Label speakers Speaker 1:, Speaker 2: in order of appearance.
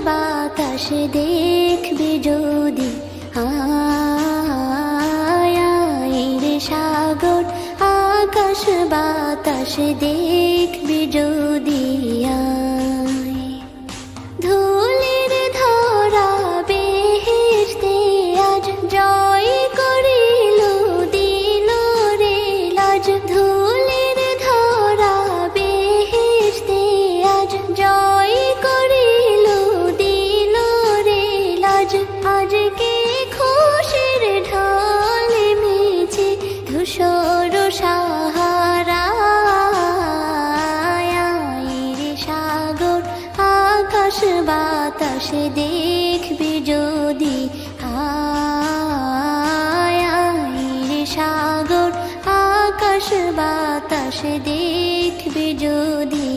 Speaker 1: বাতাস দেখবি যদি, আয় রে সাগর আকাশ বাতাস দেখবি যদি, আয় ধুলির ধরা বেহেশতে আজ জয় করিল দিল রে লাজ, ধুলির ধরা বেহেশতে আজ জয় করিল দিল রে লাজ, আজকে খুশির ঢল মেছে ধূসর সাহারা, রে সাগর আকাশ বাতাস দেখবি যদি, আয় রে সাগর আকাশ বাতাস দেখবি যদি।